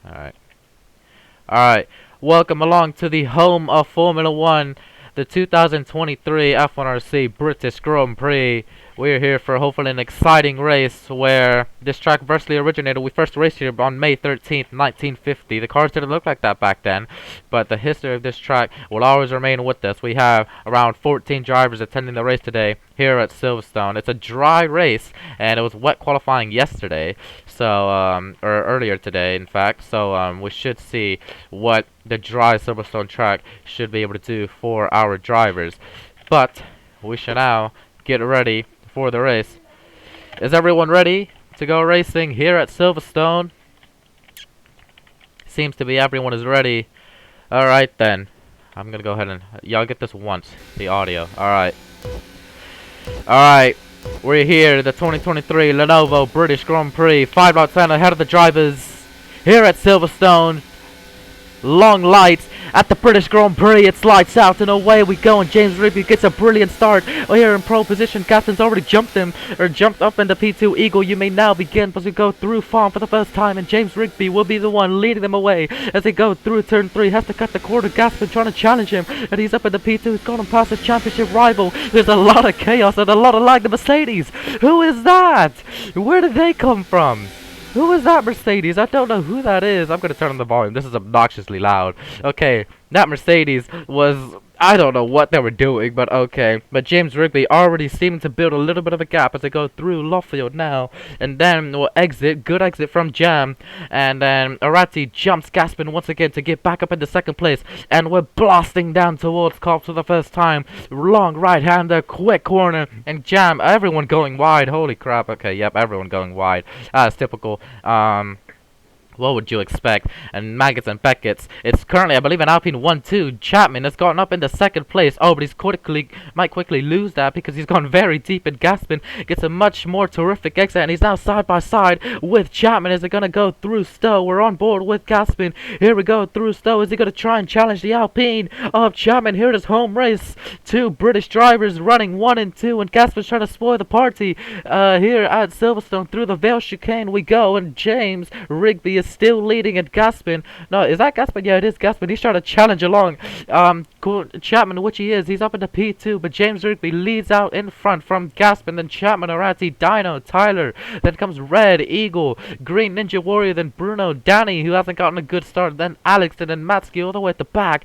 Alright. Alright. Welcome along to the home of Formula 1, the 2023 F1RC British Grand Prix. We're here for hopefully an exciting race where this track virtually originated. We first raced here on May 13th, 1950. The cars didn't look like that back then, but the history of this track will always remain with us. We have around 14 drivers attending the race today here at Silverstone. It's a dry race, and it was wet qualifying yesterday, so or earlier today, in fact. So we should see what the dry Silverstone track should be able to do for our drivers. But we should now get ready for the race. Is everyone ready to go racing here at Silverstone? Seems to be everyone is ready. Alright then. I'm gonna go ahead and y'all get this once, the audio. Alright. Alright. We're here, the 2023 Lenovo British Grand Prix. 5 out 10 ahead of the drivers here at Silverstone. Long lights at the British Grand Prix. It's lights out and away we go, and James Rigby gets a brilliant start. Oh, here in pole position, Gaston's already jumped up into P2. Eagle, you may now begin as we go through farm for the first time, and James Rigby will be the one leading them away as they go through turn 3. Has to cut the corner. Gaston trying to challenge him, and he's up in the P2. He's going past his championship rival. There's a lot of chaos and a lot of lag. The Mercedes. Who is that? Where did they come from? Who is that Mercedes? I don't know who that is. I'm going to turn on the volume. This is obnoxiously loud. Okay, that Mercedes was... I don't know what they were doing, but okay. But James Rigby already seeming to build a little bit of a gap as they go through Loffield now. And then we'll exit. Good exit from Jam. And then Arati jumps Gaspin once again to get back up into second place. And we're blasting down towards Cops for the first time. Long right-hander, quick corner. And Jam, everyone going wide. Holy crap. Okay, yep, everyone going wide. That's typical. What would you expect? And Maggots and Beckett's. It's currently, I believe, an Alpine 1-2. Chapman has gotten up into second place. Oh, but he's might quickly lose that because he's gone very deep. And Gaspin gets a much more terrific exit. And he's now side by side with Chapman as they're going to go through Stowe. We're on board with Gaspin. Here we go through Stowe. Is he going to try and challenge the Alpine of Chapman? Here it is, home race. 2 British drivers running 1 and 2. And Gaspin's trying to spoil the party here at Silverstone. Through the Vale chicane we go. And James Rigby is still leading at Gaspin. No, is that Gaspin? Yeah, it is Gaspin. He's trying to challenge along Chapman, which he is. He's up into P2, but James Rigby leads out in front from Gaspin, then Chapman, Arati, Dino, Tyler. Then comes Red, Eagle, Green Ninja Warrior, then Bruno, Danny, who hasn't gotten a good start, then Alex, and then Matsky all the way at the back.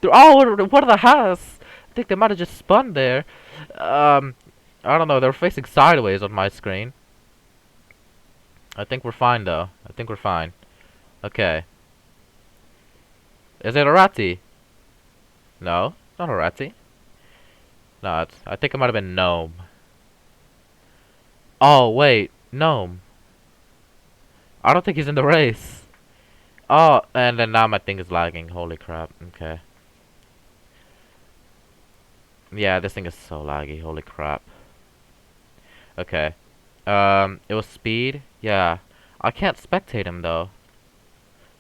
Oh, what are the Haas? I think they might have just spun there. I don't know. They're facing sideways on my screen. I think we're fine, though. I think we're fine. Okay. Is it Arati? No, not Arati. No, I think it might have been Gnome. Oh, wait. Gnome. I don't think he's in the race. Oh, and then now my thing is lagging. Holy crap. Okay. Yeah, this thing is so laggy. Holy crap. Okay. It was speed. Yeah. I can't spectate him, though.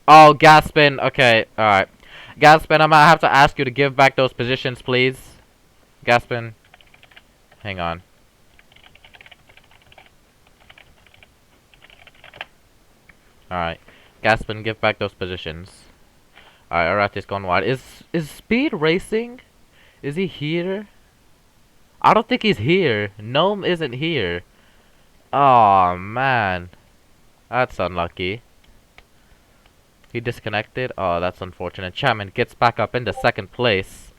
Oh, Gaspin. Okay, alright. Gaspin, I'm gonna have to ask you to give back those positions, please. Gaspin. Hang on. Alright. Gaspin, give back those positions. Alright, Arati's gone wide. Is Speed racing? Is he here? I don't think he's here. Gnome isn't here. Oh man, that's unlucky. He disconnected. Oh, that's unfortunate. Chapman gets back up into second place.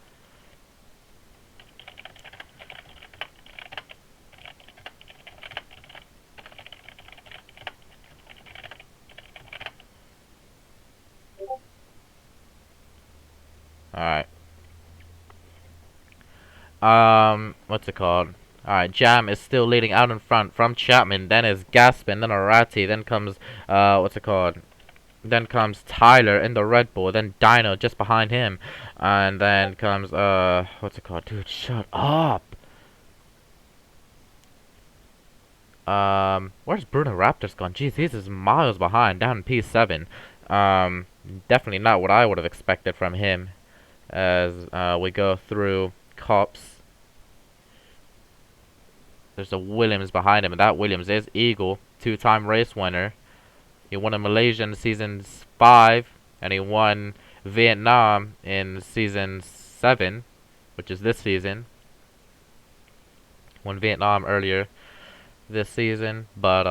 Alright. What's it called? Alright, Jam is still leading out in front from Chapman. Then is Gaspin, then Arati, then comes, what's it called? Then comes Tyler in the Red Bull, then Dino just behind him. And then comes, what's it called? Dude, shut up! Where's Bruno Raptor's gone? Jeez, he's just miles behind, down in P7. Definitely not what I would have expected from him. As, we go through Cops. There's a Williams behind him, and that Williams is Eagle, 2-time race winner. He won in Malaysia in season 5, and he won Vietnam in season 7, which is this season. Won Vietnam earlier this season, but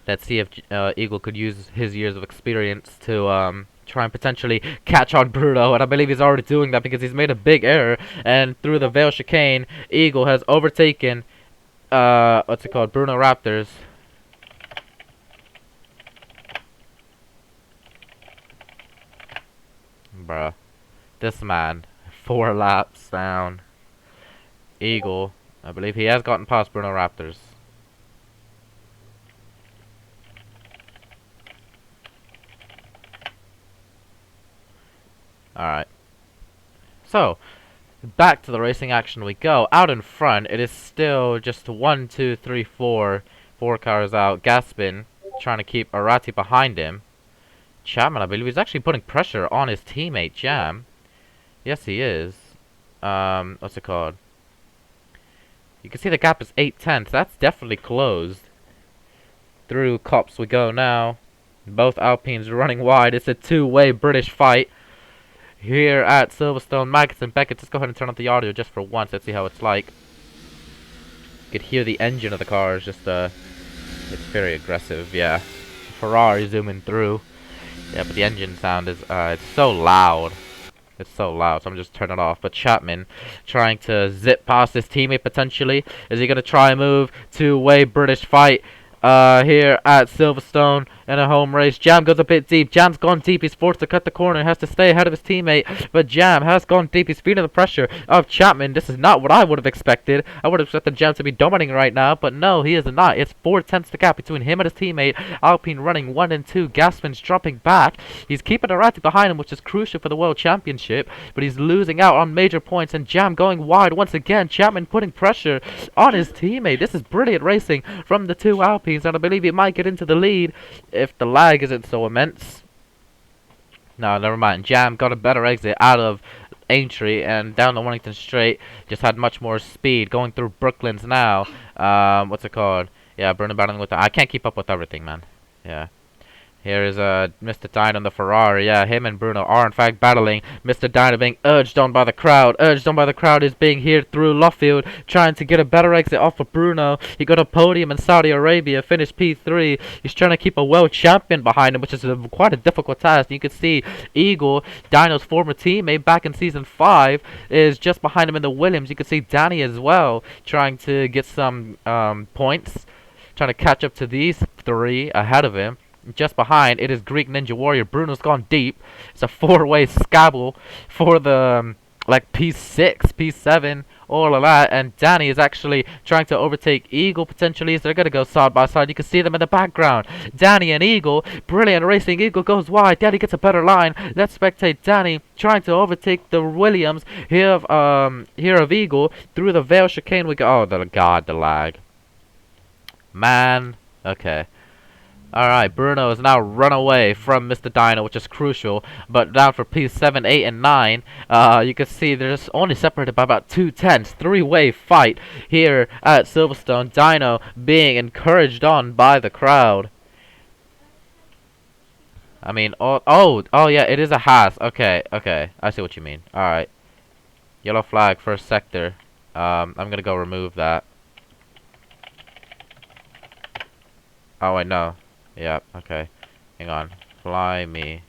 let's see if Eagle could use his years of experience to try and potentially catch on Bruno, and I believe he's already doing that because he's made a big error, and through the Veil chicane, Eagle has overtaken what's it called, Bruno Raptors. Bruh, this man, 4 laps down. Eagle, I believe he has gotten past Bruno Raptors. Alright. So, back to the racing action we go. Out in front, it is still just 1, 2, 3, 4. 4 cars out. Gaspin trying to keep Arati behind him. Chapman, I believe, he's actually putting pressure on his teammate, Jam. Yes, he is. What's it called? You can see the gap is 8/10. That's definitely closed. Through Cops we go now. Both Alpines running wide. It's a two-way British fight here at Silverstone. Maggots and Beckett, let's go ahead and turn up the audio just for once. Let's see how it's like. You could hear the engine of the car is just, it's very aggressive, yeah. Ferrari zooming through. Yeah, but the engine sound is, it's so loud. It's so loud, so I'm just turning it off. But Chapman trying to zip past his teammate potentially. Is he going to try and move? Two-way British fight here at Silverstone in a home race. Jam goes a bit deep. Jam's gone deep. He's forced to cut the corner. He has to stay ahead of his teammate. But Jam has gone deep. He's feeling the pressure of Chapman. This is not what I would have expected. I would have expected Jam to be dominating right now. But no, he is not. It's 4/10 the gap between him and his teammate. Alpine running 1 and 2. Gaspin's dropping back. He's keeping Arati behind him, which is crucial for the World Championship. But he's losing out on major points. And Jam going wide once again. Chapman putting pressure on his teammate. This is brilliant racing from the two Alpines. And I believe he might get into the lead if the lag isn't so immense. No, never mind. Jam got a better exit out of Aintree and down the Wellington Straight. Just had much more speed going through Brooklands now. What's it called? Yeah, Bruno battling with the... I can't keep up with everything, man. Yeah. Here is Mr. Dino on the Ferrari. Yeah, him and Bruno are in fact battling. Mr. Dino being urged on by the crowd. Urged on by the crowd is being here through Luffield, trying to get a better exit off of Bruno. He got a podium in Saudi Arabia, finished P3. He's trying to keep a world champion behind him, which is quite a difficult task. You can see Eagle, Dino's former teammate back in season 5, is just behind him in the Williams. You can see Danny as well, trying to get some points, trying to catch up to these 3 ahead of him. Just behind, it is Greek Ninja Warrior. Bruno's gone deep. It's a 4-way scabble for the, like, P6, P7, all of that. And Danny is actually trying to overtake Eagle, potentially, so they're going to go side by side. You can see them in the background. Danny and Eagle, brilliant racing. Eagle goes wide. Danny gets a better line. Let's spectate Danny trying to overtake the Williams here of Eagle through the Veil chicane. We go, oh, the lag. Man, okay. Alright, Bruno has now run away from Mr. Dino, which is crucial. But down for P7, 8, and 9, you can see they're just only separated by about 2/10. 3-way fight here at Silverstone. Dino being encouraged on by the crowd. I mean, oh yeah, it is a Haas. Okay, I see what you mean. Alright. Yellow flag, first sector. I'm gonna go remove that. Oh, wait, no. Yeah, okay. Hang on. Fly me.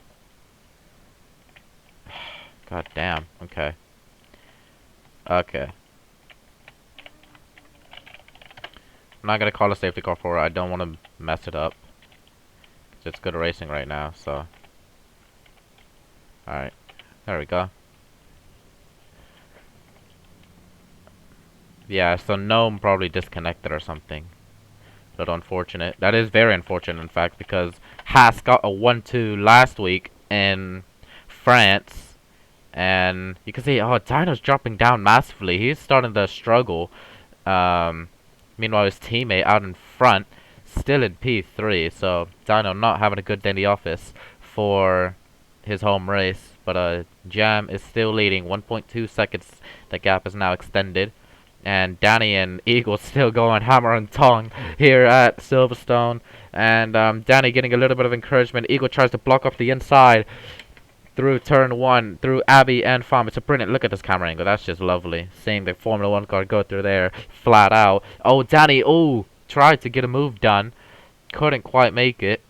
God damn. Okay. Okay. I'm not gonna call a safety car for it. I don't want to mess it up. It's good racing right now, so. Alright. There we go. Yeah, so Gnome probably disconnected or something. But unfortunate. That is very unfortunate, in fact, because Haas got a 1-2 last week in France. And you can see, oh, Dino's dropping down massively. He's starting to struggle. Meanwhile, his teammate out in front, still in P3. So, Dino not having a good day in the office for his home race. But Jam is still leading, 1.2 seconds. The gap is now extended. And Danny and Eagle still going hammer and tongue here at Silverstone. And Danny getting a little bit of encouragement. Eagle tries to block off the inside through turn 1, through Abby and Farm. It's a brilliant look at this camera angle. That's just lovely. Seeing the Formula 1 car go through there flat out. Oh, Danny, tried to get a move done. Couldn't quite make it.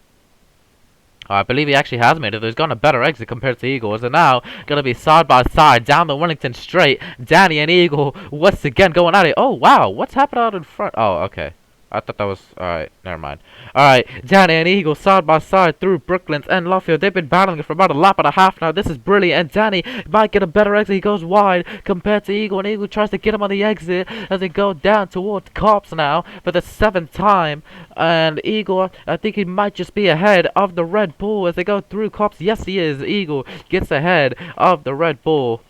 I believe he actually has made it. There's gone a better exit compared to Eagle. So now, going to be side by side down the Wellington Straight. Danny and Eagle once again going at it. Oh, wow. What's happened out in front? Oh, okay. I thought that was... Alright, never mind. Alright, Danny and Eagle side by side through Brooklands and Luffield. They've been battling for about a lap and a half now. This is brilliant. And Danny might get a better exit. He goes wide compared to Eagle. And Eagle tries to get him on the exit as they go down towards Cops now for the 7th time. And Eagle, I think he might just be ahead of the Red Bull as they go through Cops. Yes, he is. Eagle gets ahead of the Red Bull.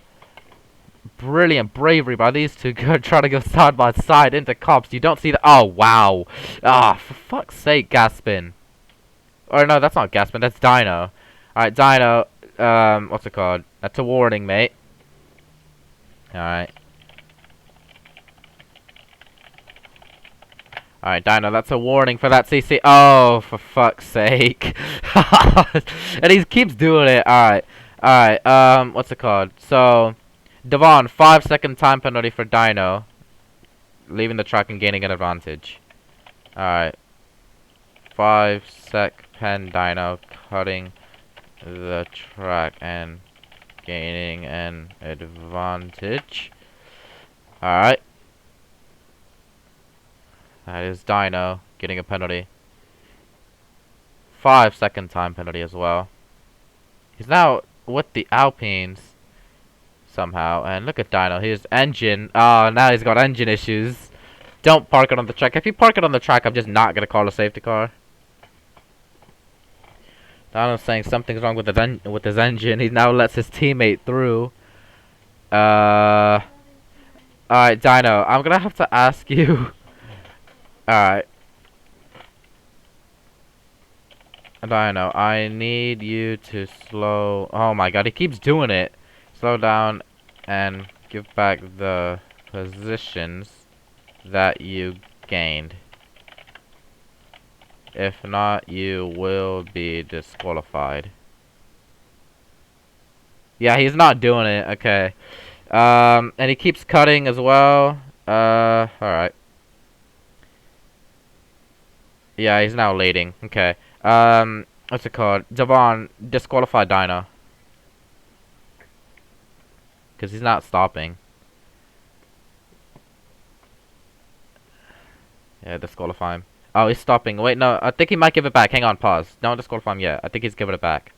Brilliant bravery by these two trying to go side by side into Cops. You don't see the... Oh, wow. Ah, for fuck's sake, Gaspin. Or no, that's not Gaspin. That's Dino. Alright, Dino. What's it called? That's a warning, mate. Alright. Alright, Dino, that's a warning for that CC. Oh, for fuck's sake. And he keeps doing it. Alright. Alright, what's it called? So... Devon, 5-second time penalty for Dino. Leaving the track and gaining an advantage. Alright. 5-sec pen Dino cutting the track and gaining an advantage. Alright. That is Dino getting a penalty. 5-second time penalty as well. He's now with the Alpines. Somehow, and look at Dino, his engine, now he's got engine issues. Don't park it on the track. If you park it on the track, I'm just not gonna call a safety car. Dino's saying something's wrong with his engine. He now lets his teammate through. Alright, Dino, I'm gonna have to ask you. Alright. Dino, I need you to slow... Oh my god, he keeps doing it. Slow down and give back the positions that you gained. If not, you will be disqualified. Yeah, he's not doing it. Okay. And he keeps cutting as well. Alright. Yeah, he's now leading. Okay. What's it called? Devon, disqualify Dino. Because he's not stopping. Yeah, disqualify him. Oh, he's stopping. Wait, no. I think he might give it back. Hang on, pause. Don't disqualify him yet. I think he's giving it back.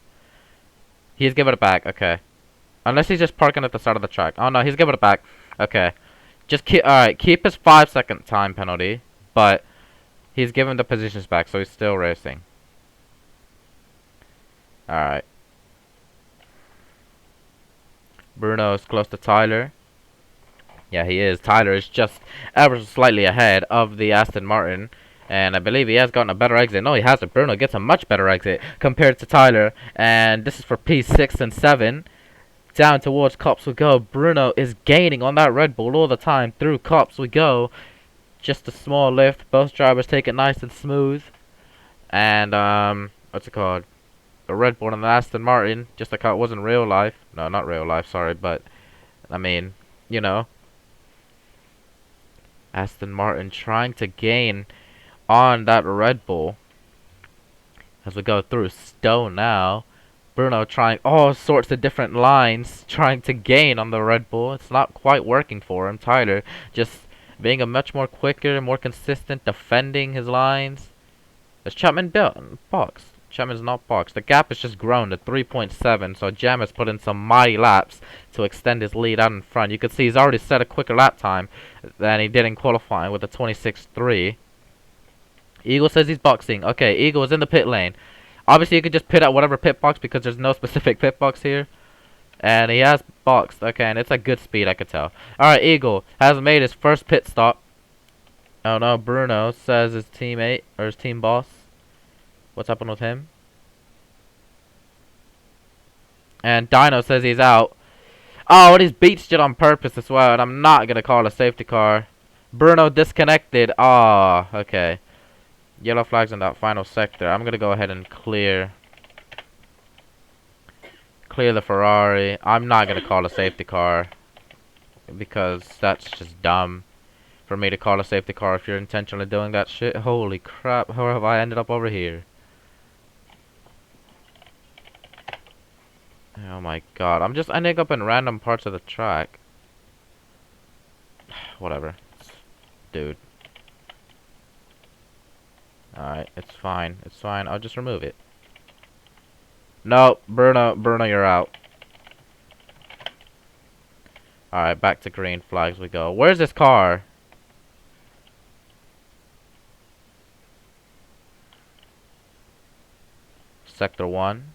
He's giving it back. Okay. Unless he's just parking at the start of the track. Oh, no. He's giving it back. Okay. Just keep... Alright. Keep his 5-second time penalty. But he's giving the positions back. So he's still racing. Alright. Bruno is close to Tyler. Yeah, he is. Tyler is just ever so slightly ahead of the Aston Martin. And I believe he has gotten a better exit. No, he hasn't. Bruno gets a much better exit compared to Tyler. And this is for P6 and 7. Down towards Cops we go. Bruno is gaining on that Red Bull all the time. Through Cops we go. Just a small lift. Both drivers take it nice and smooth. And, what's it called? The Red Bull and the Aston Martin, just like how it was in real life. No, not real life, sorry, but, I mean, you know. Aston Martin trying to gain on that Red Bull. As we go through Stone now. Bruno trying all sorts of different lines, trying to gain on the Red Bull. It's not quite working for him. Tyler just being a much more quicker, more consistent, defending his lines. There's Chapman boxed. Chapman's not boxed. The gap has just grown to 3.7, so Jam has put in some mighty laps to extend his lead out in front. You can see he's already set a quicker lap time than he did in qualifying with a 26.3. Eagle says he's boxing. Okay, Eagle is in the pit lane. Obviously, you could just pit at whatever pit box because there's no specific pit box here. And he has boxed. Okay, and it's a good speed, I could tell. Alright, Eagle has made his first pit stop. Oh no, Bruno says his teammate, or his team boss. What's happened with him? And Dino says he's out. Oh, and he's beached it on purpose as well. And I'm not going to call a safety car. Bruno disconnected. Ah, okay. Yellow flags in that final sector. I'm gonna go ahead and clear the Ferrari. I'm not gonna call a safety car because that's just dumb for me to call a safety car if you're intentionally doing that shit. Holy crap, how have I ended up over here? Oh my god, I'm just ending up in random parts of the track. Whatever. Dude. Alright, it's fine. It's fine. I'll just remove it. No, Bruno, you're out. Alright, back to green flags we go. Where's this car? Sector 1.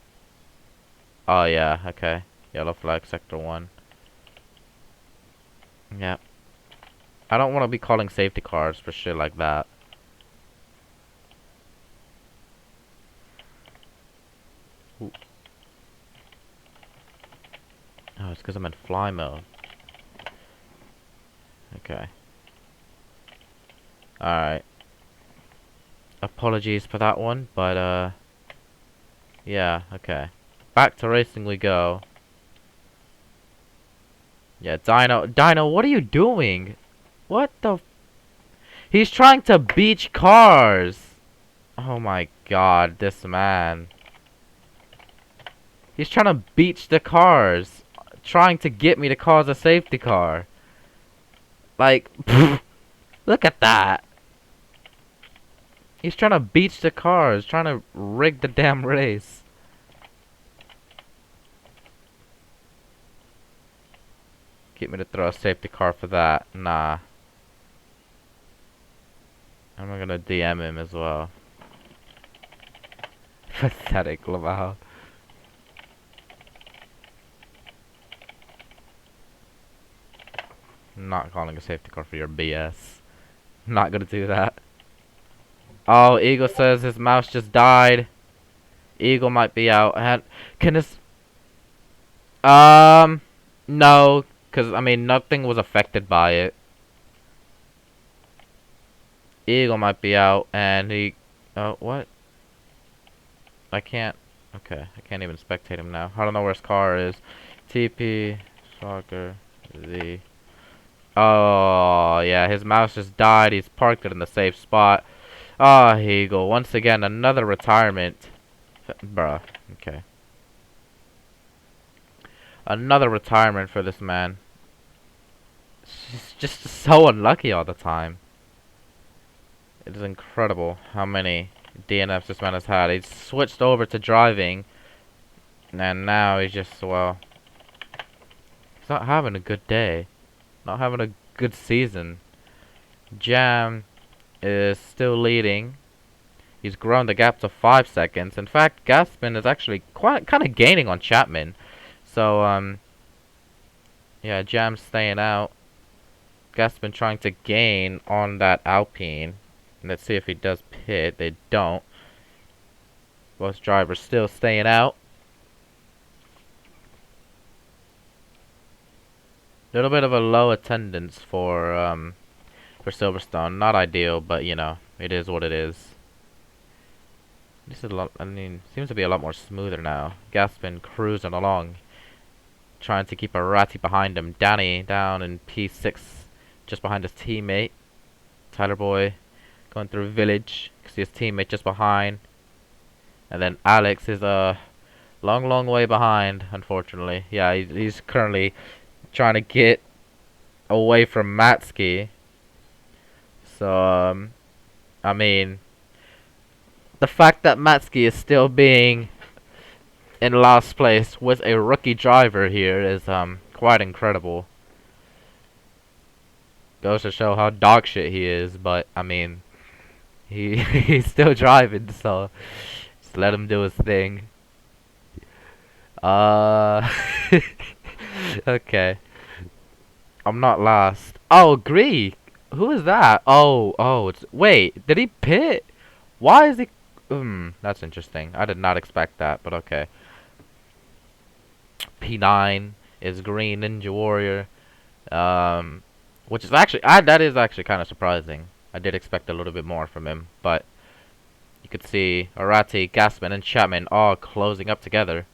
Oh, yeah, okay. Yellow flag, Sector 1. Yep. I don't want to be calling safety cars for shit like that. Ooh. Oh, it's because I'm in fly mode. Okay. Alright. Apologies for that one, but, yeah, okay. Back to racing we go. Yeah, Dino, what are you doing? What the He's trying to beach cars! Oh my god, this man. He's trying to beach the cars. Trying to get me to cause a safety car. Like, look at that. He's trying to beach the cars. Trying to rig the damn race. Get me to throw a safety car for that. Nah. I'm gonna DM him as well. Pathetic, Laval. I'm not calling a safety car for your BS. I'm not gonna do that. Oh, Eagle says his mouse just died. Eagle might be out. Can this... No. Because, I mean, nothing was affected by it. Eagle might be out, and he... Oh, what? I can't... Okay, I can't even spectate him now. I don't know where his car is. TP... Soccer... Z... Oh, yeah, his mouse just died. He's parked it in the safe spot. Ah, Eagle. Once again, another retirement. Bruh. Okay. Another retirement for this man. He's just so unlucky all the time. It is incredible how many DNFs this man has had. He's switched over to driving. And now he's just, well... He's not having a good day. Not having a good season. Jam is still leading. He's grown the gap to 5 seconds. In fact, Gaspin is actually kind of gaining on Chapman. So, yeah, Jam's staying out. Gaspin trying to gain on that Alpine. Let's see if he does pit. They don't. Both drivers still staying out. Little bit of a low attendance for Silverstone. Not ideal, but you know, it is what it is. This is a lot. I mean, seems to be a lot more smoother now. Gaspin cruising along, trying to keep a Ratti behind him. Danny down in P6, just behind his teammate. Tyler Boy going through Village. See his teammate just behind. And then Alex is a long way behind, unfortunately. Yeah, he's currently trying to get away from Matsky. So, I mean, the fact that Matsky is still being in last place with a rookie driver here is quite incredible. Goes to show how dog shit he is, but I mean, he's still driving, so just let him do his thing. Okay. I'm not last. Oh, Greek. Who is that? Oh, it's... Wait, did he pit? Why is he... that's interesting. I did not expect that, but okay. P9 is Green Ninja Warrior. which is actually that is actually kind of surprising. I did expect a little bit more from him, but you could see Arati, Gaspin, and Chapman all closing up together.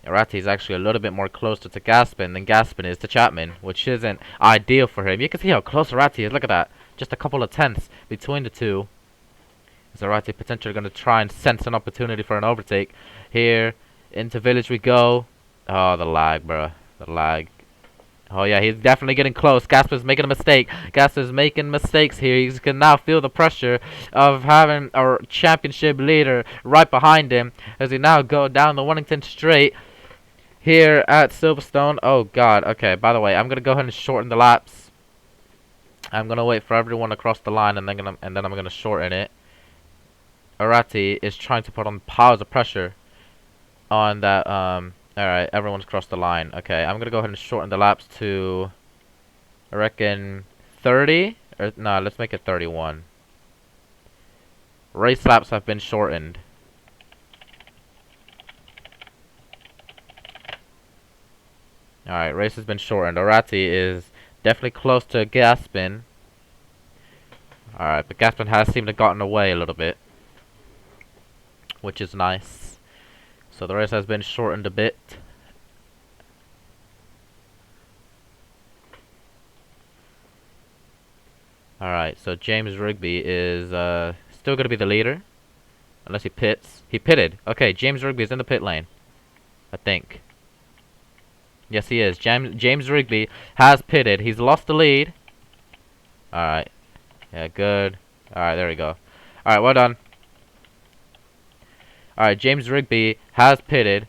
Arati is actually a little bit more closer to Gaspin than Gaspin is to Chapman, which isn't ideal for him. You can see how close Arati is. Look at that. Just a couple of tenths between the two. Is Arati potentially going to try and sense an opportunity for an overtake? Here, into village we go. Oh, the lag, bruh. The lag. Oh, yeah, he's definitely getting close. Gasper's making a mistake. Gasper's making mistakes here. He can now feel the pressure of having our championship leader right behind him as he now go down the Wellington Straight here at Silverstone. Oh, God. Okay, by the way, I'm going to go ahead and shorten the laps. I'm going to wait for everyone across the line, and then I'm going to shorten it. Arati is trying to put on piles of pressure on that, alright, everyone's crossed the line. Okay, I'm gonna go ahead and shorten the laps to, I reckon, 30? Or, no, let's make it 31. Race laps have been shortened. Alright, race has been shortened. Arati is definitely close to Gaspin. Alright, but Gaspin has seemed to have gotten away a little bit, which is nice. So the race has been shortened a bit. Alright, so James Rigby is still going to be the leader. Unless he pits. He pitted. Okay, James Rigby is in the pit lane. I think. Yes, he is. James Rigby has pitted. He's lost the lead. Alright. Yeah, good. Alright, there we go. Alright, well done. Alright, James Rigby has pitted.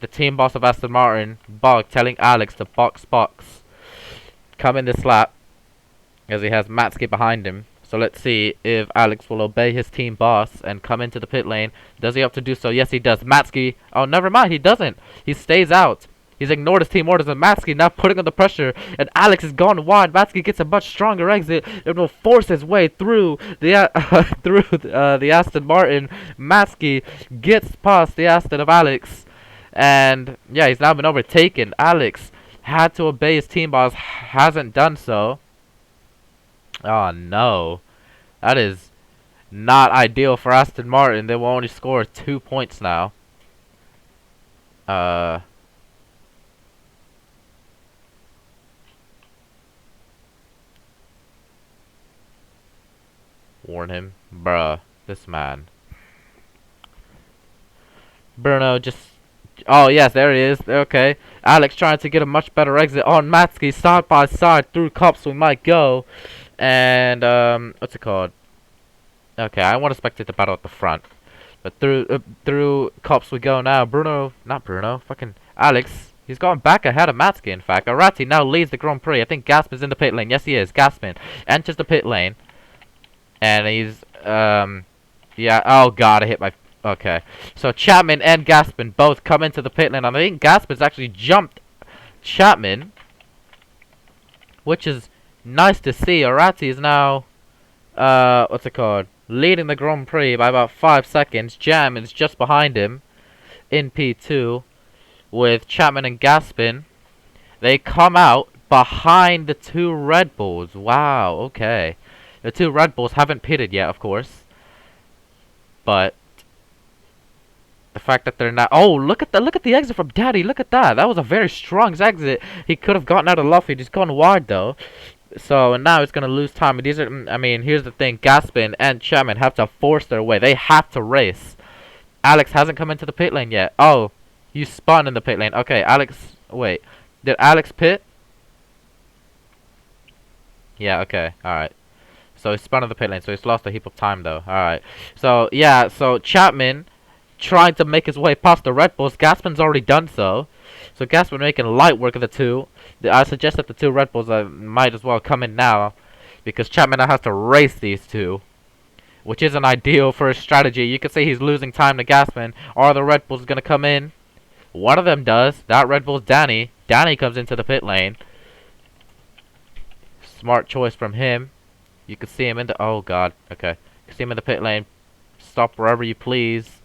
The team boss of Aston Martin, Bog, telling Alex to box. Come in this lap. As he has Matsky behind him. So let's see if Alex will obey his team boss and come into the pit lane. Does he have to do so? Yes, he does. Matsky. Oh, never mind. He doesn't. He stays out. He's ignored his team orders, and Matsky now putting on the pressure. And Alex has gone wide. Matsky gets a much stronger exit and will force his way through the the Aston Martin. Matsky gets past the Aston of Alex, and yeah, he's now been overtaken. Alex had to obey his team boss. Hasn't done so. Oh no, that is not ideal for Aston Martin. They will only score 2 points now. Warn him. Bruh, this man. Bruno just... Oh, yes, there he is. Okay. Alex trying to get a much better exit on Matsky. Side by side through Cops we might go. And, what's it called? Okay, I want to spectate the battle at the front. But through Cops we go now. Not Bruno. Fucking Alex. He's gone back ahead of Matsky, in fact. Arati now leads the Grand Prix. I think Gaspin's in the pit lane. Yes, he is. Gaspin enters the pit lane. And he's, yeah, oh god, I hit my, okay. So Chapman and Gaspin both come into the pit lane. I think Gaspin's actually jumped Chapman, which is nice to see. Arati is now, what's it called? Leading the Grand Prix by about 5 seconds. Jam is just behind him in P2 with Chapman and Gaspin. They come out behind the 2 Red Bulls. Wow, okay. The 2 Red Bulls haven't pitted yet, of course. But the fact that they're not... Oh, look at the exit from Daddy. Look at that. That was a very strong exit. He could have gotten out of Luffy. He's gone wide, though. So, and now he's going to lose time. These are... I mean, here's the thing. Gaspin and Chapman have to force their way. They have to race. Alex hasn't come into the pit lane yet. Oh, you spun in the pit lane. Okay, Alex... Wait. Did Alex pit? Yeah, okay. Alright. So he spun in the pit lane, so he's lost a heap of time though. Alright. So yeah, so Chapman trying to make his way past the Red Bulls. Gaspin's already done so. So Gaspin making light work of the 2. I suggest that the 2 Red Bulls might as well come in now, because Chapman now has to race these 2, which isn't ideal for his strategy. You can see he's losing time to Gaspin. Are the Red Bulls gonna come in? One of them does. That Red Bull's Danny. Danny comes into the pit lane. Smart choice from him. You can see him in the... Oh, God. Okay. You can see him in the pit lane. Stop wherever you please.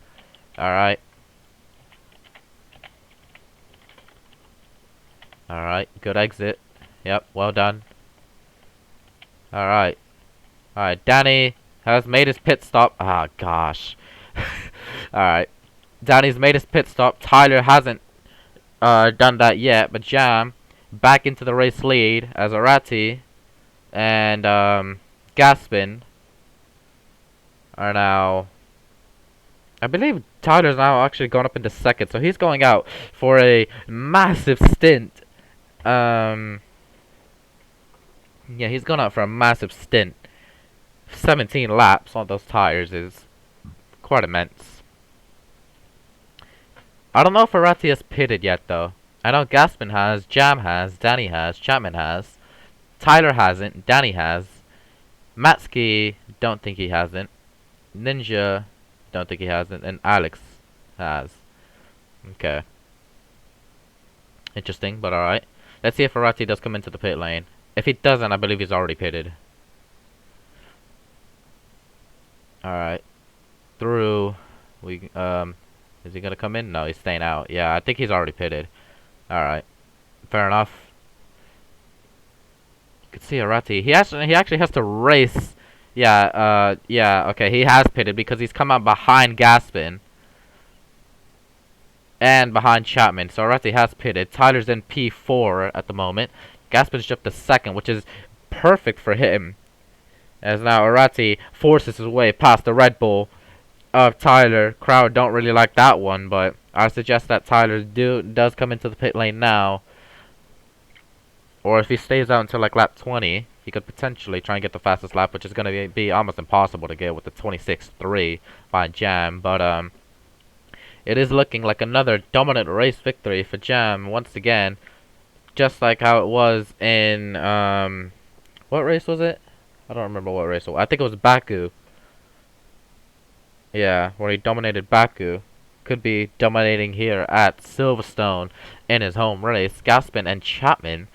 Alright. Alright. Good exit. Yep. Well done. Alright. Alright, Danny has made his pit stop. Ah, gosh. Alright. Danny's made his pit stop. Tyler hasn't done that yet, but Jam back into the race lead as Arati and Gaspin are now. I believe Tyler's now actually gone up into second, so he's going out for a massive stint. Yeah, he's gone out for a massive stint. 17 laps on those tires is quite immense. I don't know if Arati has pitted yet, though. I know Gaspin has, Jam has, Danny has, Chapman has. Tyler hasn't, Danny has. Matsky, don't think he hasn't. Ninja, don't think he hasn't. And Alex has. Okay. Interesting, but alright. Let's see if Arati does come into the pit lane. If he doesn't, I believe he's already pitted. Alright. Through. Is he gonna come in? No, he's staying out. Yeah, I think he's already pitted. Alright. Fair enough. You can see Arati. He actually has to race. Yeah, yeah, okay, he has pitted because he's come out behind Gaspin. And behind Chapman. So Arati has pitted. Tyler's in P4 at the moment. Gaspin's jumped to second, which is perfect for him. As now Arati forces his way past the Red Bull of Tyler. Crowd don't really like that one, but I suggest that Tyler does come into the pit lane now. Or if he stays out until like lap 20, he could potentially try and get the fastest lap, which is going to be almost impossible to get with the 26.3 by Jam. But it is looking like another dominant race victory for Jam once again. Just like how it was in, what race was it? I don't remember what race it was. I think it was Baku. Yeah, where he dominated Baku. Could be dominating here at Silverstone in his home race. Gaspin and Chapman.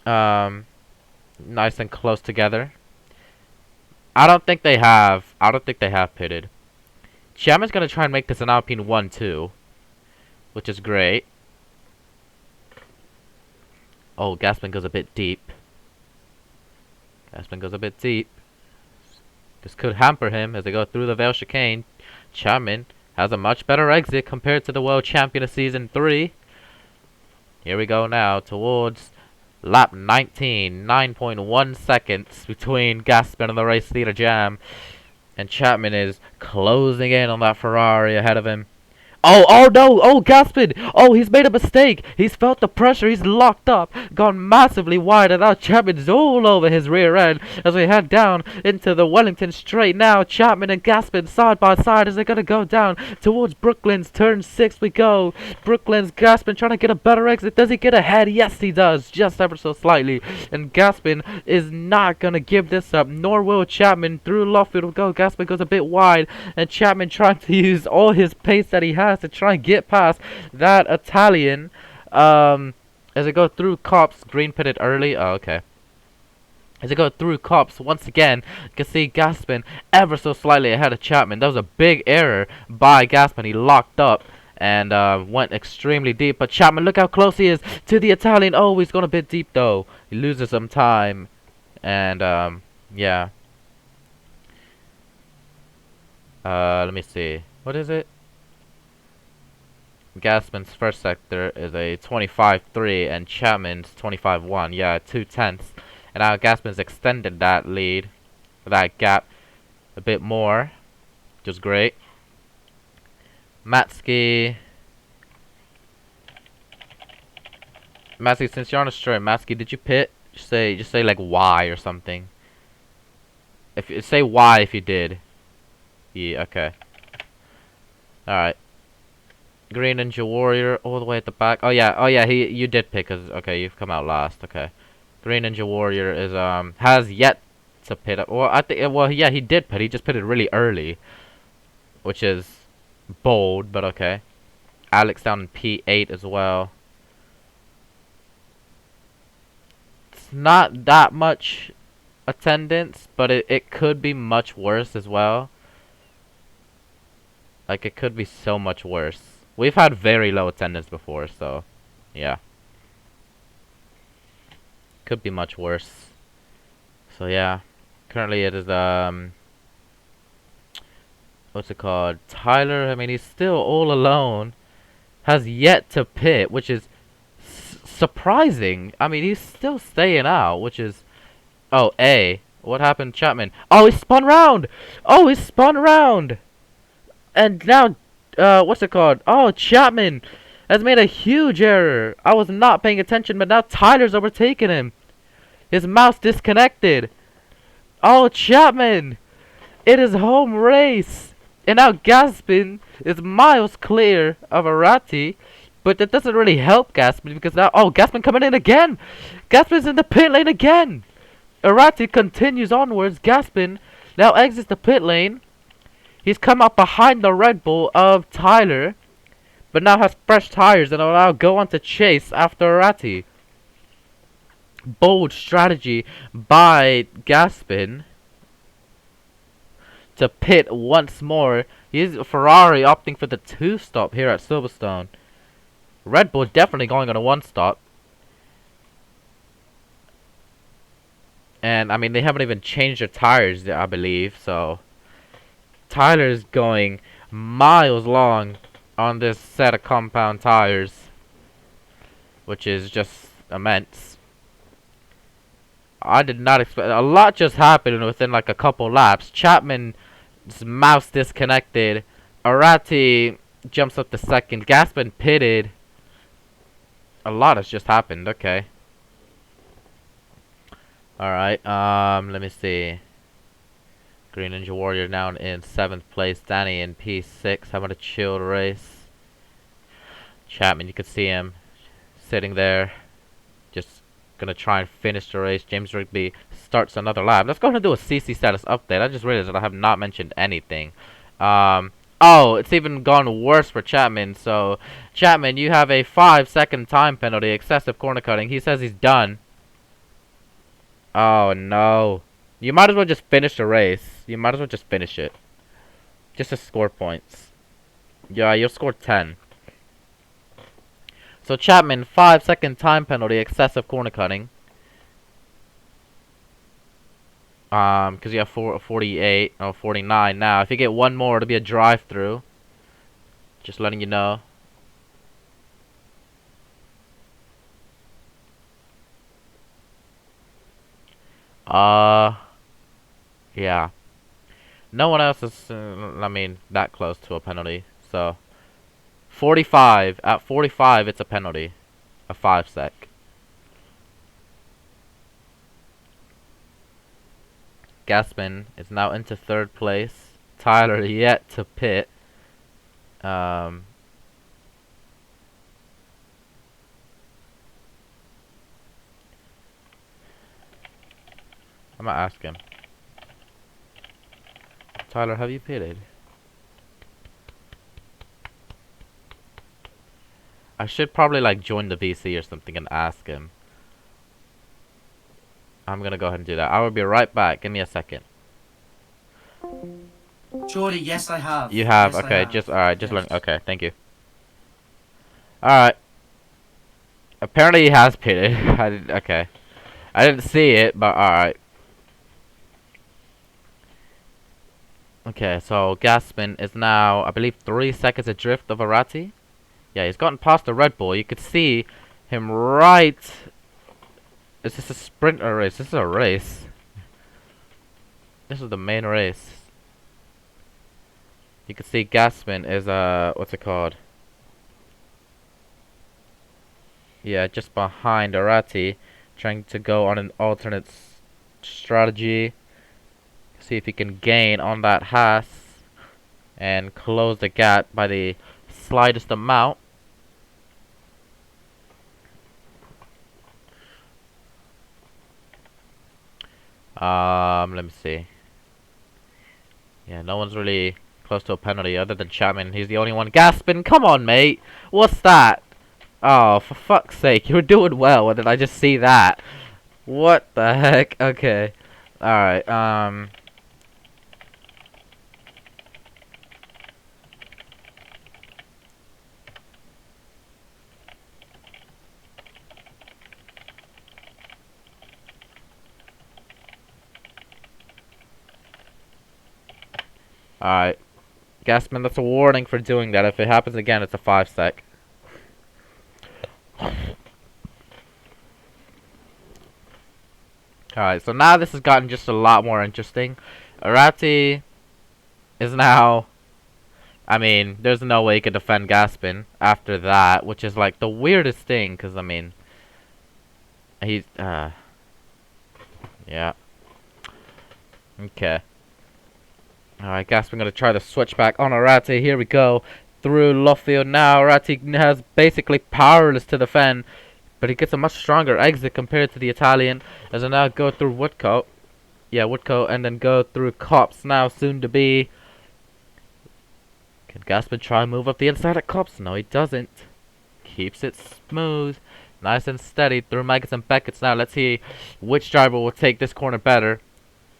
Nice and close together. I don't think they have pitted. Chapman's gonna try and make this an Alpine 1-2, which is great. Oh, Gaspin goes a bit deep. This could hamper him as they go through the Vale chicane. Chapman has a much better exit compared to the world champion of season 3. Here we go now towards lap 19. 9.1 seconds between Gaspin and the race leader Jam. And Chapman is closing in on that Ferrari ahead of him. Oh no! Oh, Gaspin! Oh, he's made a mistake! He's felt the pressure, he's locked up, gone massively wide, and now Chapman's all over his rear end as we head down into the Wellington straight. Now, Chapman and Gaspin side by side as they're gonna go down towards Brooklands. Turn 6 we go. Brooklands, Gaspin trying to get a better exit. Does he get ahead? Yes, he does, just ever so slightly. And Gaspin is not gonna give this up, nor will Chapman. Through Loffield we go. Gaspin goes a bit wide, and Chapman trying to use all his pace that he has to try and get past that Italian. As I go through Cops, green pitted early. Oh, okay. As I go through Cops, once again, you can see Gaspin ever so slightly ahead of Chapman. That was a big error by Gaspin. He locked up and went extremely deep. But Chapman, look how close he is to the Italian. Oh, he's gone a bit deep though. He loses some time. And yeah. Let me see. What is it? Gaspin's first sector is a 25.3 and Chapman's 25.1. Yeah, 0.2. And now Gaspin's extended that lead, that gap, a bit more, which is great. Matsky, since you're on a straight, Matsky, did you pit? Just say like Y or something. If say Y if you did. Yeah, okay. All right. Green Ninja Warrior all the way at the back. Oh yeah, you did pick, cause okay, you've come out last. Okay, Green Ninja Warrior is has yet to pit up. Well, I think yeah, he did pit. He just pitted really early, which is bold, but okay. Alex down in P8 as well. It's not that much attendance, but it could be much worse as well. Like it could be so much worse. We've had very low attendance before, so yeah. Could be much worse. So yeah, currently it is what's it called? Tyler. I mean, he's still all alone. Has yet to pit, which is surprising. I mean, he's still staying out, which is oh A. What happened, Chapman? Oh, he spun round. Oh, he spun round. And now, what's it called? Oh, Chapman has made a huge error. I was not paying attention, but now Tyler's overtaken him. His mouse disconnected. Oh, Chapman! It is home race. And now Gaspin is miles clear of Arati. But that doesn't really help Gaspin because now, oh, Gaspin coming in again. Gaspin's in the pit lane again. Arati continues onwards. Gaspin now exits the pit lane. He's come up behind the Red Bull of Tyler, but now has fresh tires and will now go on to chase after Arati. Bold strategy by Gaspin to pit once more. He's Ferrari opting for the 2-stop here at Silverstone. Red Bull definitely going on a 1-stop. And I mean, they haven't even changed their tires, I believe, so Tyler's going miles long on this set of compound tires, which is just immense. I did not expect a lot just happened within like a couple laps. Chapman's mouse disconnected. Arati jumps up to second. Gaspin pitted. A lot has just happened. Okay. Alright, let me see. Green Ninja Warrior now in 7th place. Danny in P6. Having a chilled race. Chapman, you can see him sitting there. Just gonna try and finish the race. James Rigby starts another lap. Let's go ahead and do a CC status update. I just realized that I have not mentioned anything. Oh, it's even gone worse for Chapman. So, Chapman, you have a 5-second time penalty. Excessive corner cutting. He says he's done. Oh, no. You might as well just finish the race. You might as well just finish it. Just to score points. Yeah, you'll score 10. So Chapman, 5-second time penalty, excessive corner cutting. Because you have 48, or 49 now. If you get one more, it'll be a drive-through. Just letting you know. Yeah. No one else is, I mean, that close to a penalty. So, 45. At 45, it's a penalty. A 5-sec. Gaspin is now into 3rd place. Tyler yet to pit. I'm gonna ask him. Tyler, have you pitted? I should probably like join the VC or something and ask him. I'm gonna go ahead and do that. I will be right back. Give me a second. Jordy, yes I have. You have? Yes, okay, have. just alright, just yes. learn. Okay, thank you. Alright. Apparently he has pitted. Okay. I didn't see it, but alright. Okay, so Gaspin is now, I believe, 3 seconds adrift of Arati. Yeah, he's gotten past the Red Bull. You could see him right. Is this a sprint or a race? This is a race. This is the main race. You can see Gaspin is, what's it called? Yeah, just behind Arati, trying to go on an alternate strategy. See if he can gain on that Haas and close the gap by the slightest amount. Let me see. Yeah, no one's really close to a penalty other than Chapman. He's the only one gasping. Come on, mate. What's that? Oh, for fuck's sake. You were doing well. What did I just see that? What the heck? Okay. Alright, Alright. Gasman, that's a warning for doing that. If it happens again, it's a 5 sec. Alright, so now this has gotten just a lot more interesting. Arati is now... I mean, there's no way he could defend Gaspin after that, which is like the weirdest thing, because, I mean... He's, yeah. Okay. Alright, Gaspin gonna try to switch back on Arati. Here we go. Through left field now. Arati has basically powerless to defend. But he gets a much stronger exit compared to the Italian. As I now go through Woodcote. Yeah, Woodcote. And then go through Cops now, soon to be. Can Gaspin try and move up the inside at Cops? No, he doesn't. Keeps it smooth. Nice and steady through Maggots and Beckett's now. Let's see which driver will take this corner better.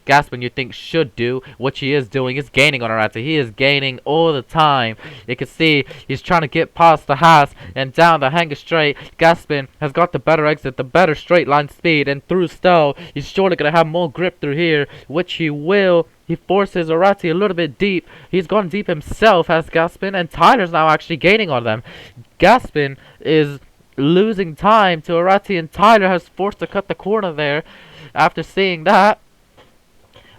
Gaspin, you think, should do, which he is doing, is gaining on Arati. He is gaining all the time. You can see he's trying to get past the Haas and down the hanger straight. Gaspin has got the better exit, the better straight line speed, and through Stowe, he's surely going to have more grip through here, which he will. He forces Arati a little bit deep. He's gone deep himself, has Gaspin, and Tyler's now actually gaining on them. Gaspin is losing time to Arati, and Tyler has forced to cut the corner there after seeing that.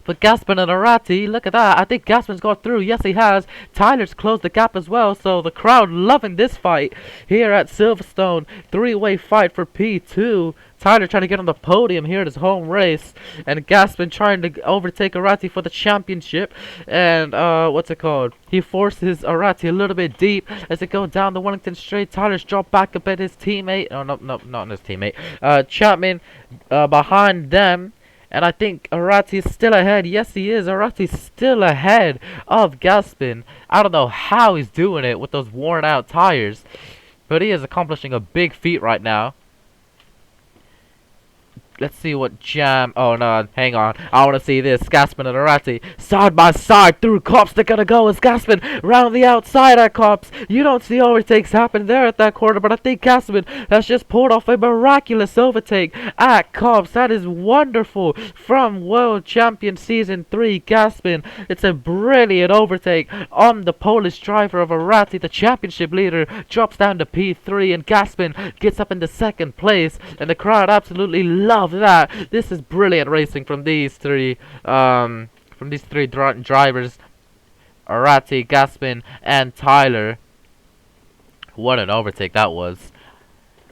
But Gaspin and Arati, look at that. I think Gaspin's got through. Yes, he has. Tyler's closed the gap as well. So the crowd loving this fight here at Silverstone. Three-way fight for P2. Tyler trying to get on the podium here at his home race. And Gaspin trying to overtake Arati for the championship. And, what's it called? He forces Arati a little bit deep as it goes down the Wellington straight. Tyler's dropped back a bit. His teammate. Oh, no, not his teammate. Chapman, behind them. And I think Arati is still ahead. Yes, he is. Arati's still ahead of Gaspin. I don't know how he's doing it with those worn out tires. But he is accomplishing a big feat right now. Let's see what Jam... Oh, no, hang on. I want to see this. Gaspin and Arati side by side through Cops. They're going to go as Gaspin round the outside at Cops. You don't see overtakes happen there at that corner, but I think Gaspin has just pulled off a miraculous overtake at Cops. That is wonderful from World Champion Season 3, Gaspin. It's a brilliant overtake on the Polish driver of Arati. The championship leader drops down to P3, and Gaspin gets up into second place, and the crowd absolutely loves that. This is brilliant racing from these three drivers, Arati, Gaspin, and Tyler. What an overtake that was.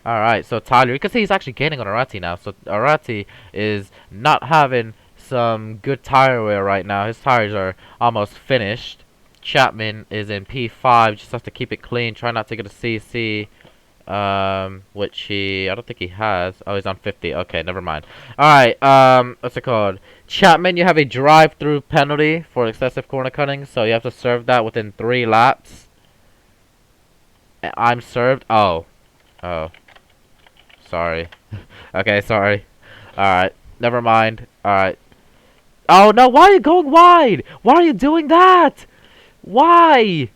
Alright, so Tyler, you can see he's actually gaining on Arati now. So Arati is not having some good tire wear right now. His tires are almost finished. Chapman is in P5, just has to keep it clean, try not to get a CC. Which I don't think he has. Oh, he's on 50. Okay, never mind. Alright, what's it called? Chapman, you have a drive-through penalty for excessive corner cutting, so you have to serve that within 3 laps. I'm served. Oh. Sorry. Okay, sorry. Alright, never mind. Alright. Oh, no, why are you going wide? Why are you doing that? Why?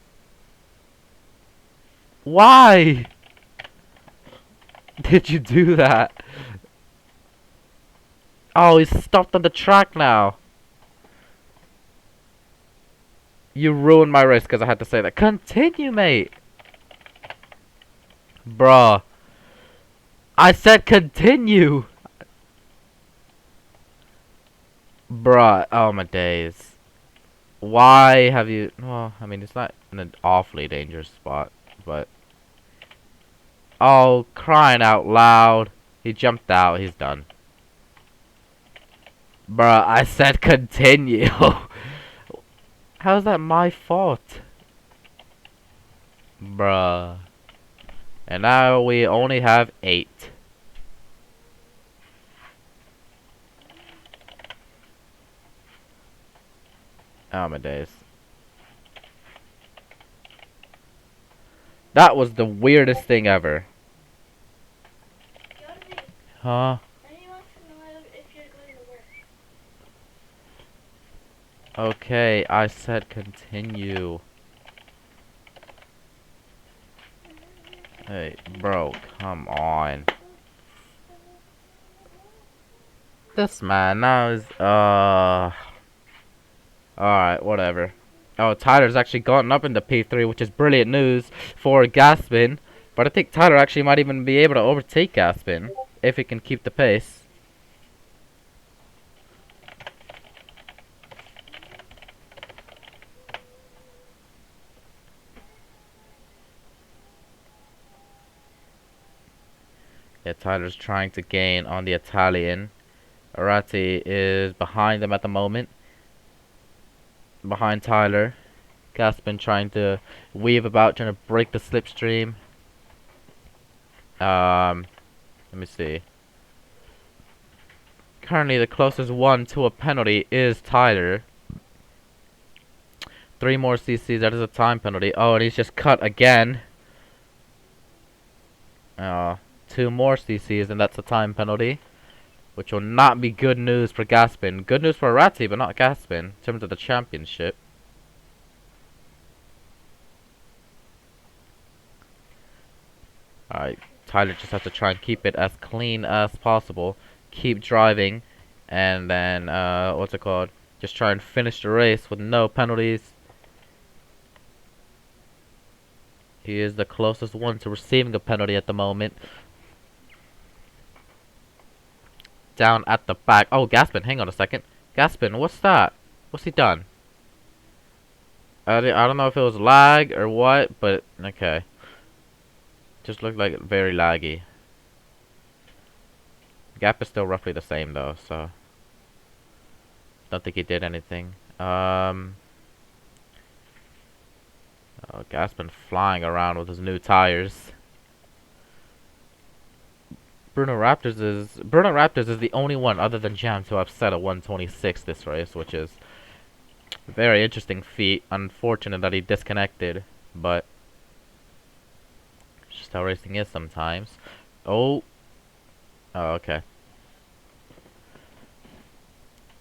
Why did you do that? Oh, he's stopped on the track now. You ruined my race because I had to say that. Continue, mate. Bruh. I said continue. Bruh. Oh, my days. Why have you... Well, I mean, it's not in an awfully dangerous spot, but... Oh, crying out loud. He jumped out. He's done. Bruh, I said continue. How's that my fault? Bruh. And now we only have 8. Oh my days. That was the weirdest thing ever. Huh? Okay, I said continue. Hey, bro, come on. This man now is, alright, whatever. Oh, Tyler's actually gotten up into P3, which is brilliant news for Gaspin. But I think Tyler actually might even be able to overtake Gaspin if he can keep the pace. Yeah, Tyler's trying to gain on the Italian. Arati is behind them at the moment. Behind Tyler. Gaspin trying to weave about, trying to break the slipstream. Let me see. Currently, the closest one to a penalty is Tyler. 3 more CCs, that is a time penalty. Oh, and he's just cut again. 2 more CCs, and that's a time penalty. Which will not be good news for Gaspin. Good news for Arati, but not Gaspin, in terms of the championship. Alright, Tyler just has to try and keep it as clean as possible. Keep driving, and then, what's it called? Just try and finish the race with no penalties. He is the closest one to receiving a penalty at the moment. Down at the back. Oh, Gaspin, hang on a second. Gaspin, what's that? What's he done? I don't know if it was lag or what, but okay. Just looked like very laggy. Gap is still roughly the same though, so don't think he did anything. Oh, Gaspin flying around with his new tires. Bruno Raptors is the only one other than Jam to have set a 126 this race, which is a very interesting feat. Unfortunate that he disconnected, but it's just how racing is sometimes. Oh, okay.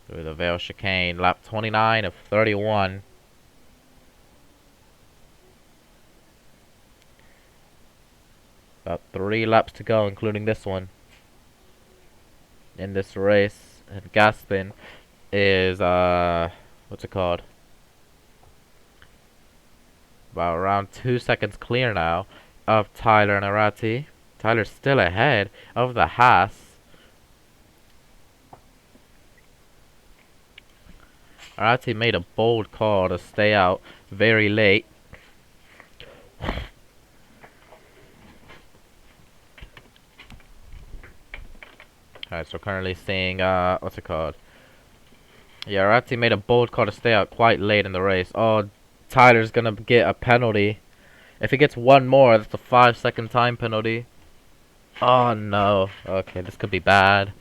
Through the Vale chicane, lap 29 of 31. About 3 laps to go, including this one. In this race, and Gaspin is what's it called? About around 2 seconds clear now of Tyler and Arati. Tyler's still ahead of the Haas. Arati made a bold call to stay out very late. Alright, so currently seeing, what's it called? Yeah, Arati made a bold call to stay out quite late in the race. Oh, Tyler's gonna get a penalty. If he gets one more, that's a 5-second time penalty. Oh no. Okay, this could be bad.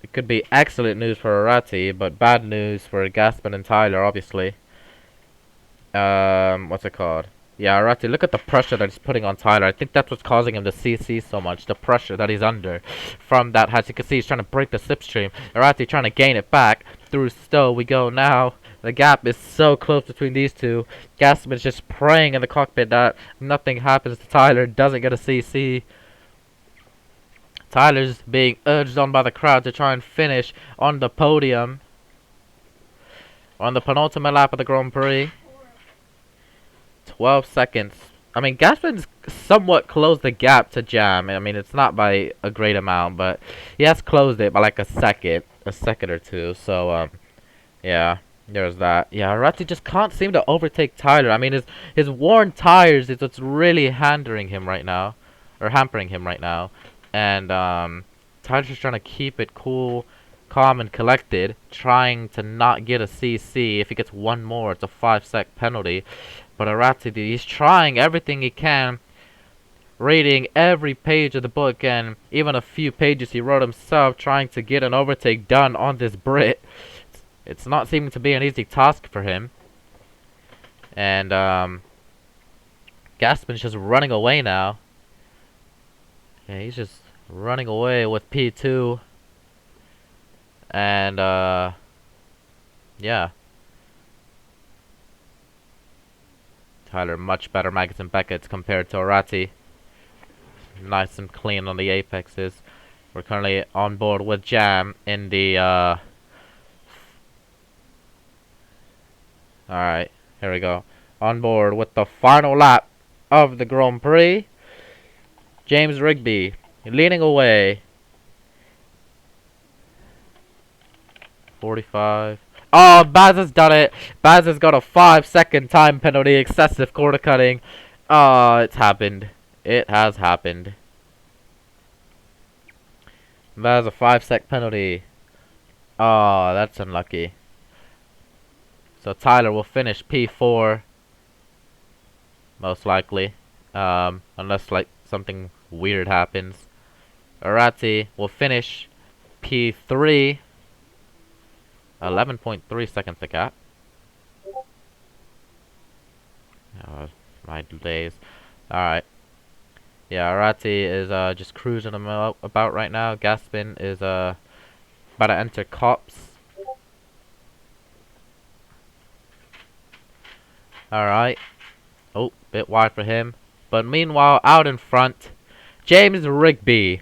It could be excellent news for Arati, but bad news for Gaspin and Tyler, obviously. What's it called? Yeah, Arati, look at the pressure that he's putting on Tyler. I think that's what's causing him to CC so much. The pressure that he's under from that. As you can see, he's trying to break the slipstream. Arati trying to gain it back. Through Stowe we go now. The gap is so close between these two. Gaspin is just praying in the cockpit that nothing happens to Tyler. Doesn't get a CC. Tyler's being urged on by the crowd to try and finish on the podium. On the penultimate lap of the Grand Prix. 12 seconds. I mean, Gaspin's somewhat closed the gap to Jam. I mean, it's not by a great amount, but he has closed it by like a second or two. So, yeah, there's that. Yeah, Arati just can't seem to overtake Tyler. I mean, his worn tires is what's really hampering him right now. And, Tyler's just trying to keep it cool, calm, and collected. Trying to not get a CC. If he gets one more, it's a 5-sec penalty. But Arati, he's trying everything he can, reading every page of the book and even a few pages he wrote himself, trying to get an overtake done on this Brit. It's not seeming to be an easy task for him. And Gaspin's just running away now. Yeah, he's just running away with P2. And yeah. Tyler much better Maggots and Beckett's compared to Arati. Nice and clean on the apexes. We're currently on board with Jam in the Alright, here we go. On board with the final lap of the Grand Prix. James Rigby leading away. 45. Oh, Baz has done it. Baz has got a 5-second time penalty. Excessive corner cutting. Oh, it's happened. It has happened. Baz a 5-sec penalty. Oh, that's unlucky. So Tyler will finish P4. Most likely. Unless like something weird happens. Arati will finish P3. 11.3 seconds to cap. My days. Alright. Yeah, Arati is just cruising about right now. Gaspin is about to enter cops. Alright. Oh, bit wide for him. But meanwhile, out in front, James Rigby.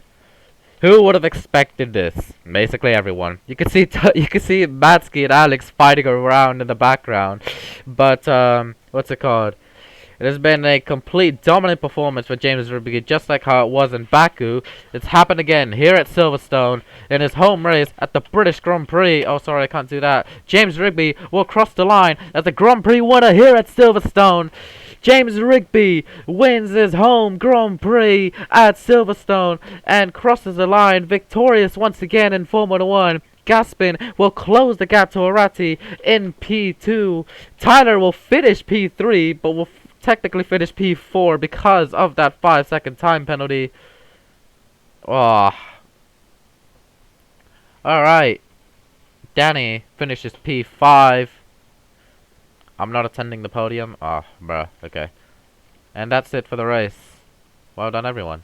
Who would have expected this? Basically everyone. You can see Matsky and Alex fighting around in the background. But what's it called? It has been a complete dominant performance for James Rigby, just like how it was in Baku. It's happened again here at Silverstone in his home race at the British Grand Prix. Oh, sorry, I can't do that. James Rigby will cross the line as the Grand Prix winner here at Silverstone. James Rigby wins his home Grand Prix at Silverstone and crosses the line victorious once again in Formula 1. Gaspin will close the gap to Arati in P2. Tyler will finish P3, but will technically finish P4 because of that 5-second time penalty. Oh. Alright. Danny finishes P5. I'm not attending the podium. Oh, bruh. Okay. And that's it for the race. Well done, everyone.